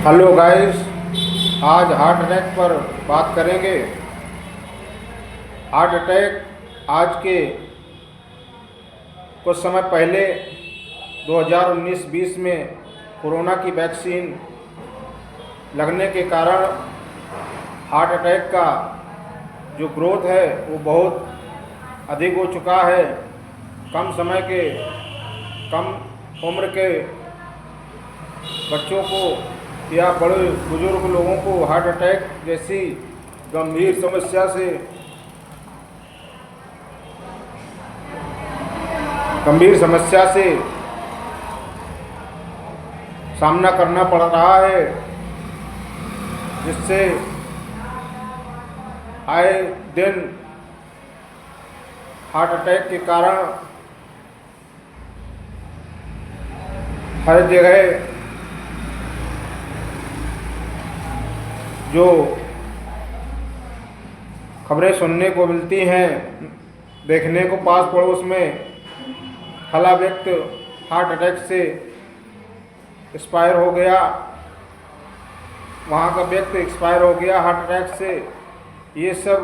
Hello guys, आज heart attack पर बात करेंगे। हार्ट अटैक आज के कुछ समय पहले 2019-20 में कोरोना की वैक्सीन लगने के कारण हार्ट अटैक का जो ग्रोथ है वो बहुत अधिक हो चुका है। कम समय के कम उम्र के बच्चों को या बड़े बुजुर्ग लोगों को हार्ट अटैक जैसी गंभीर समस्या से सामना करना पड़ रहा है, जिससे आए दिन हार्ट अटैक के कारण हर जगह जो खबरें सुनने को मिलती हैं, देखने को पास पड़ोस में फला व्यक्ति हार्ट अटैक से एक्सपायर हो गया, वहाँ का व्यक्ति एक्सपायर हो गया हार्ट अटैक से। ये सब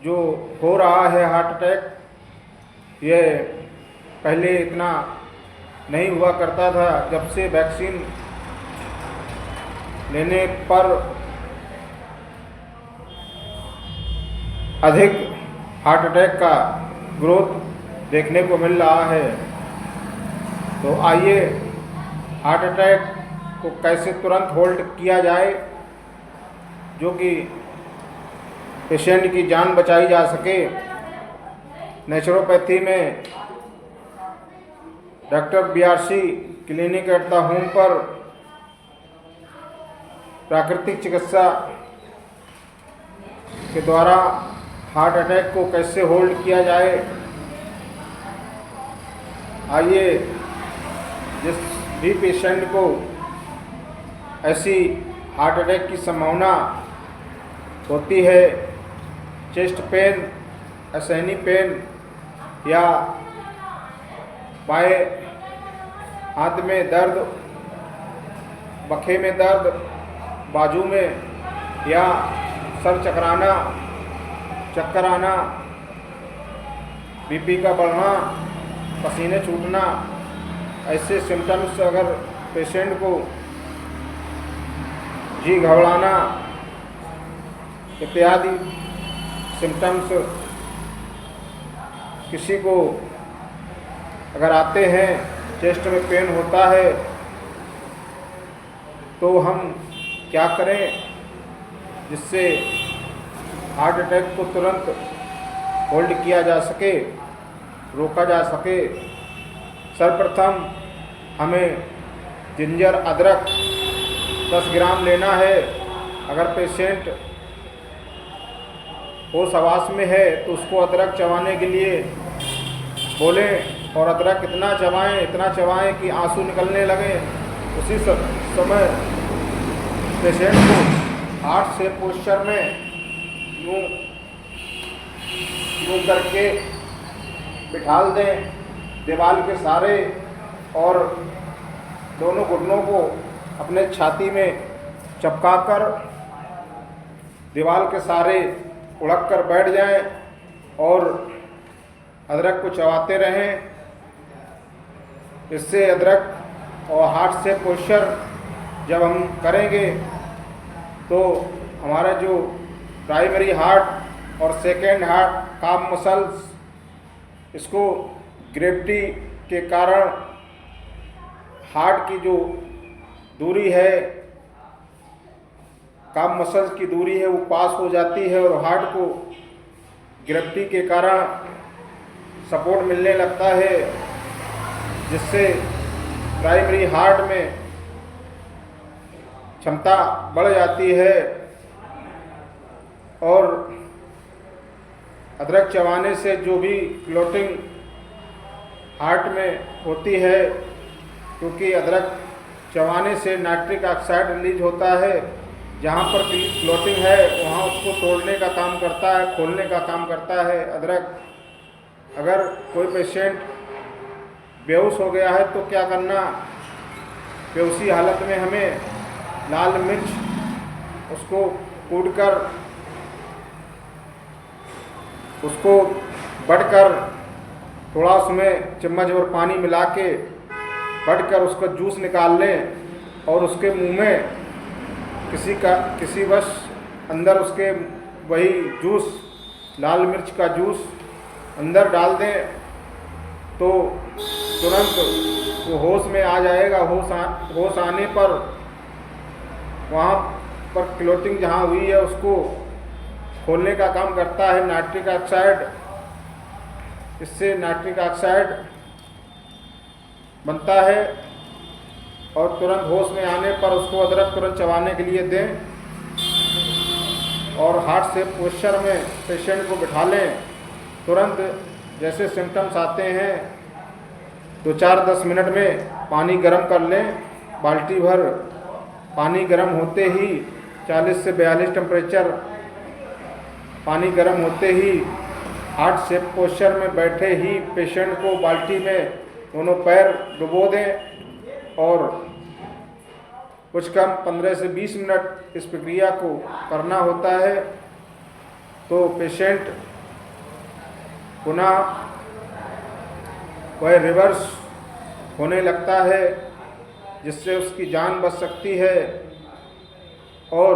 जो हो रहा है हार्ट अटैक, ये पहले इतना नहीं हुआ करता था। जब से वैक्सीन लेने पर अधिक हार्ट अटैक का ग्रोथ देखने को मिल रहा है। तो आइए हार्ट अटैक को कैसे तुरंत होल्ड किया जाए, जो कि पेशेंट की जान बचाई जा सके। नेचुरोपैथी में doctor BRC clinic at the home पर प्राकृतिक चिकित्सा के द्वारा हार्ट अटैक को कैसे होल्ड किया जाए, आइए जिस भी पेशेंट को ऐसी हार्ट अटैक की संभावना होती है, चेस्ट पेन, असहनी पेन या बाएं हाथ में दर्द, बखे में दर्द, बाजू में या सर चकराना, चक्कर आना, BP का बढ़ना, पसीने छूटना, ऐसे सिम्टम्स अगर पेशेंट को, जी घबराना इत्यादि सिम्टम्स किसी को अगर आते हैं, चेस्ट में पेन होता है, तो हम क्या करें जिससे हार्ट अटैक को तुरंत होल्ड किया जा सके, रोका जा सके। सर्वप्रथम हमें जिंजर अदरक 10 ग्राम लेना है। अगर पेशेंट होश हवास में है तो उसको अदरक चबाने के लिए बोलें, और अदरक इतना चबाएं कि आंसू निकलने लगें। उसी समय पेशेंट को हार्ट से पोस्चर में यूं करके बिठाल दें दीवार के सहारे, और दोनों घुटनों को अपने छाती में चपकाकर दीवार के सहारे उड़क कर बैठ जाएं और अदरक को चबाते रहें। इससे अदरक और हार्ट से पोस्चर जब हम करेंगे तो हमारा जो प्राइमरी हार्ट और सेकेंड हार्ट काम मसल्स, इसको ग्रेविटी के कारण हार्ट की जो दूरी है, काम मसल्स की दूरी है, वो पास हो जाती है और हार्ट को ग्रेविटी के कारण सपोर्ट मिलने लगता है, जिससे प्राइमरी हार्ट में क्षमता बढ़ जाती है। और अदरक चबाने से जो भी क्लॉटिंग हार्ट में होती है, क्योंकि अदरक चबाने से नाइट्रिक ऑक्साइड रिलीज होता है, जहाँ पर क्लॉटिंग है वहाँ उसको तोड़ने का काम करता है, खोलने का काम करता है अदरक। अगर कोई पेशेंट बेहोश हो गया है तो क्या करना, बेहोशी हालत में हमें लाल मिर्च उसको कूटकर उसको बढ़कर थोड़ा उसमें चम्मच और पानी मिला के बढ़कर उसका जूस निकाल लें और उसके मुंह में किसी वश अंदर उसके वही जूस लाल मिर्च का जूस अंदर डाल दें तो तुरंत वो होश में आ जाएगा। होश आने पर वहाँ पर क्लोटिंग जहाँ हुई है उसको खोलने का काम करता है नाइट्रिक ऑक्साइड। इससे नाइट्रिक ऑक्साइड बनता है और तुरंत होश में आने पर उसको अदरक तुरंत चबाने के लिए दें और हार्ट से पोस्चर में पेशेंट को बिठा लें। तुरंत जैसे सिम्टम्स आते हैं 2-4-10 मिनट में पानी गर्म कर लें। बाल्टी भर पानी गर्म होते ही 40 से 42 टेम्परेचर पानी गर्म होते ही हार्ट से पोस्चर में बैठे ही पेशेंट को बाल्टी में दोनों पैर डुबो दें और कुछ कम 15 से 20 मिनट इस प्रक्रिया को करना होता है तो पेशेंट पुनः वह रिवर्स होने लगता है जिससे उसकी जान बच सकती है। और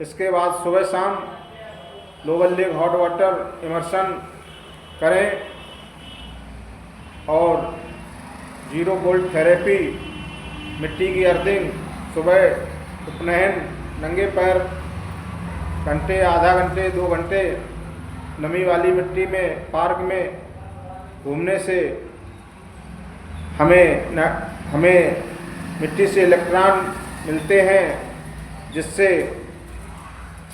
इसके बाद सुबह शाम lower leg hot water immersion करें और 0 वोल्ट थेरेपी, मिट्टी की अर्थिंग, सुबह उपनयन, नंगे पैर घंटे, आधा घंटे, 2 घंटे नमी वाली मिट्टी में पार्क में घूमने से हमें मिट्टी से इलेक्ट्रॉन मिलते हैं जिससे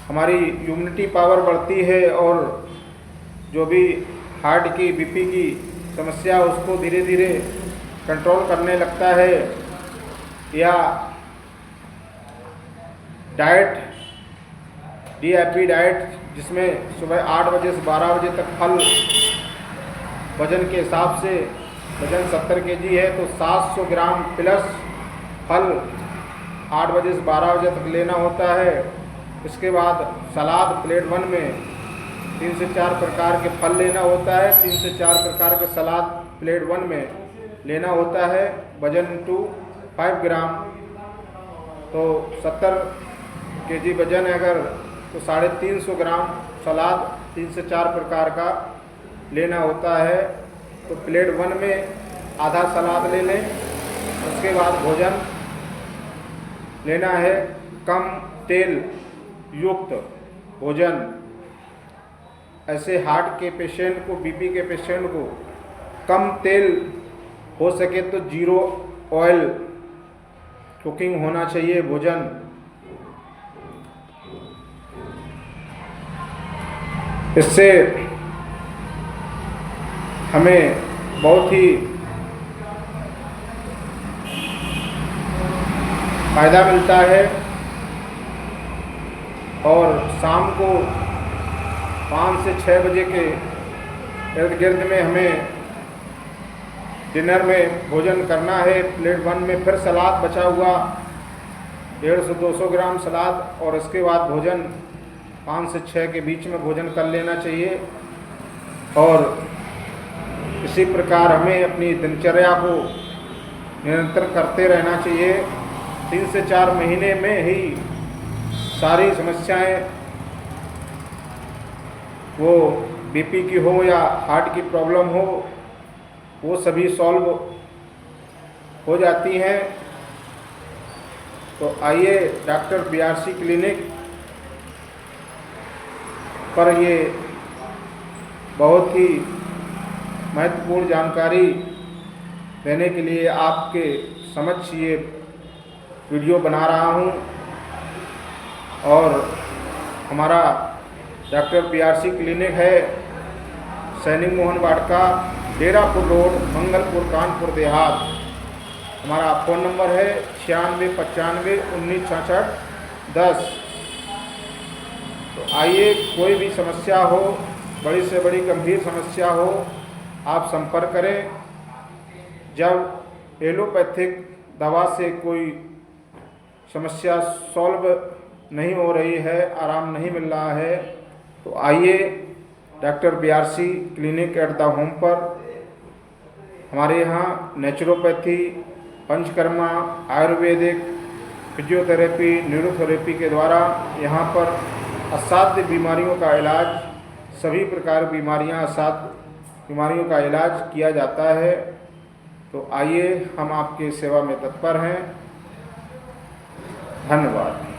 हमारी इम्यूनिटी पावर बढ़ती है और जो भी हार्ट की बीपी की समस्या उसको धीरे धीरे कंट्रोल करने लगता है। या डाइट DIP डाइट जिसमें सुबह 8 बजे से 12 बजे तक फल, वजन के हिसाब से वजन 70 kg है तो 700 ग्राम प्लस फल 8 बजे से 12 बजे तक लेना होता है। इसके बाद सलाद प्लेट 1 में 3 से 4 प्रकार के फल लेना होता है, 3 से 4 प्रकार के सलाद प्लेट 1 में लेना होता है। वजन 5 ग्राम तो 70 kg वजन है अगर तो 350 ग्राम सलाद 3 से 4 प्रकार का लेना होता है। तो प्लेट 1 में आधा सलाद ले लें। उसके बाद भोजन लेना है कम तेल युक्त भोजन। ऐसे हार्ट के पेशेंट को, बीपी के पेशेंट को कम तेल हो सके तो 0 ऑयल कुकिंग होना चाहिए भोजन। इससे हमें बहुत ही फ़ायदा मिलता है। और शाम को 5 से 6 बजे के इर्द गिर्द में हमें डिनर में भोजन करना है। प्लेट 1 में फिर सलाद बचा हुआ 150 से 200 ग्राम सलाद और इसके बाद भोजन 5 से 6 के बीच में भोजन कर लेना चाहिए। और इसी प्रकार हमें अपनी दिनचर्या को निरंतर करते रहना चाहिए। 3 से 4 महीने में ही सारी समस्याएं, वो बीपी की हो या हार्ट की प्रॉब्लम हो, वो सभी सॉल्व हो जाती हैं। तो आइए डॉक्टर BRC क्लिनिक पर ये बहुत ही महत्वपूर्ण जानकारी देने के लिए आपके समक्ष ये वीडियो बना रहा हूँ। और हमारा डॉक्टर BRC क्लिनिक है सैनिक मोहन वाटिका, डेरापुर रोड, मंगलपुर, कानपुर देहात। हमारा फ़ोन नंबर है 9695 1966 10। तो आइए, कोई भी समस्या हो, बड़ी से बड़ी गंभीर समस्या हो, आप संपर्क करें। जब एलोपैथिक दवा से कोई समस्या सॉल्व नहीं हो रही है, आराम नहीं मिल रहा है, तो आइए doctor BRC clinic at the home पर। हमारे यहाँ naturopathy, panchakarma, Ayurvedic, physiotherapy, neurotherapy के द्वारा यहाँ पर असाध्य बीमारियों का इलाज, सभी प्रकार बीमारियाँ, असाध्य बीमारियों का इलाज किया जाता है। तो आइए, हम आपकी सेवा में तत्पर हैं। धन्यवाद।